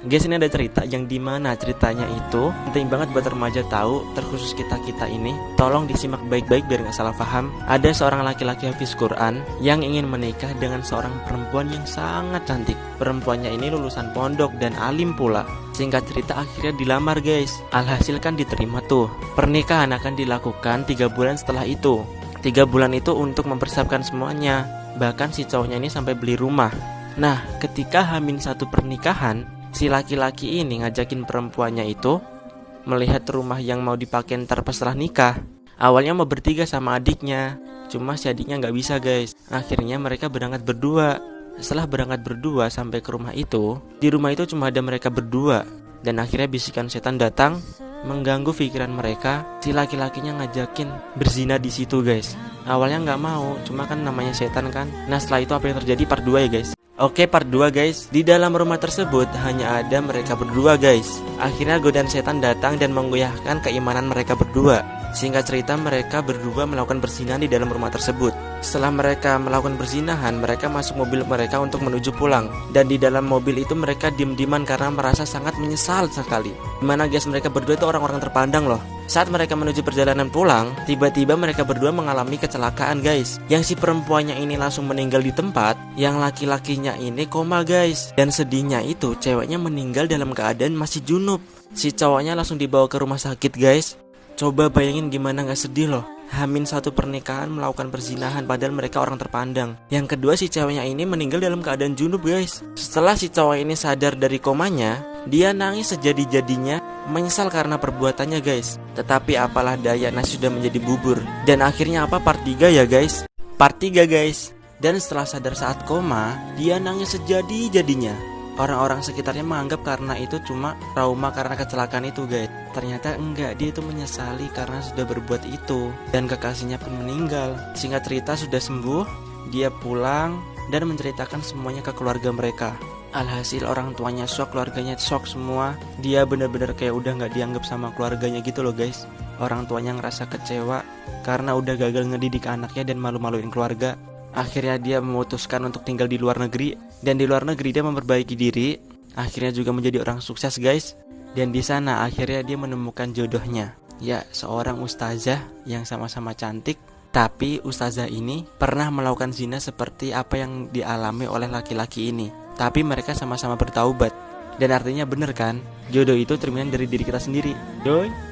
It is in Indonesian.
Guys, ini ada cerita yang dimana ceritanya itu penting banget buat remaja tahu, terkhusus kita-kita ini. Tolong disimak baik-baik biar gak salah paham. Ada seorang laki-laki hafiz Quran yang ingin menikah dengan seorang perempuan yang sangat cantik. Perempuannya ini lulusan pondok dan alim pula. Singkat cerita akhirnya dilamar guys. Alhasil kan diterima tuh. Pernikahan akan dilakukan 3 bulan setelah itu. 3 bulan itu untuk mempersiapkan semuanya. Bahkan si cowoknya ini sampai beli rumah. Nah, ketika H-1 pernikahan, si laki-laki ini ngajakin perempuannya itu melihat rumah yang mau dipakai ntar setelah nikah. Awalnya mau bertiga sama adiknya, cuma si adiknya gak bisa guys. Akhirnya mereka berangkat berdua. Setelah berangkat berdua sampai ke rumah itu, di rumah itu cuma ada mereka berdua. Dan akhirnya bisikan setan datang mengganggu pikiran mereka. Si laki-lakinya ngajakin berzina di situ guys. Awalnya gak mau, cuma kan namanya setan kan. Nah setelah itu apa yang terjadi part 2 ya guys. Oke, part 2 guys. Di dalam rumah tersebut hanya ada mereka berdua guys. Akhirnya godaan setan datang dan menggoyahkan keimanan mereka berdua. Singkat cerita mereka berdua melakukan perzinahan di dalam rumah tersebut. Setelah mereka melakukan perzinahan, mereka masuk mobil mereka untuk menuju pulang. Dan di dalam mobil itu mereka diem-dieman karena merasa sangat menyesal sekali. Dimana guys, mereka berdua itu orang-orang terpandang loh. Saat mereka menuju perjalanan pulang, tiba-tiba mereka berdua mengalami kecelakaan guys. Yang si perempuannya ini langsung meninggal di tempat, yang laki-lakinya ini koma guys. Dan sedihnya itu ceweknya meninggal dalam keadaan masih junub. Si cowoknya langsung dibawa ke rumah sakit guys. Coba bayangin gimana gak sedih loh. H-1 pernikahan melakukan perzinahan padahal mereka orang terpandang. Yang kedua, si ceweknya ini meninggal dalam keadaan junub guys. Setelah si cowok ini sadar dari komanya, dia nangis sejadi-jadinya, menyesal karena perbuatannya guys. Tetapi apalah daya, nasi sudah menjadi bubur. Dan akhirnya apa, part 3 ya guys. Part 3 guys. Dan setelah sadar saat koma, dia nangis sejadi-jadinya. Orang-orang sekitarnya menganggap karena itu cuma trauma karena kecelakaan itu guys. Ternyata enggak, dia itu menyesali karena sudah berbuat itu. Dan kekasihnya pun meninggal. Singkat cerita sudah sembuh, dia pulang dan menceritakan semuanya ke keluarga mereka. Alhasil orang tuanya shock, keluarganya shock semua. Dia benar-benar kayak udah gak dianggap sama keluarganya gitu loh guys. Orang tuanya ngerasa kecewa karena udah gagal ngedidik anaknya dan malu-maluin keluarga. Akhirnya dia memutuskan untuk tinggal di luar negeri. Dan di luar negeri dia memperbaiki diri. Akhirnya juga menjadi orang sukses guys. Dan di sana akhirnya dia menemukan jodohnya. Ya, seorang ustazah yang sama-sama cantik. Tapi ustazah ini pernah melakukan zina seperti apa yang dialami oleh laki-laki ini. Tapi mereka sama-sama bertaubat. Dan artinya bener kan, jodoh itu cerminan dari diri kita sendiri. Yoi.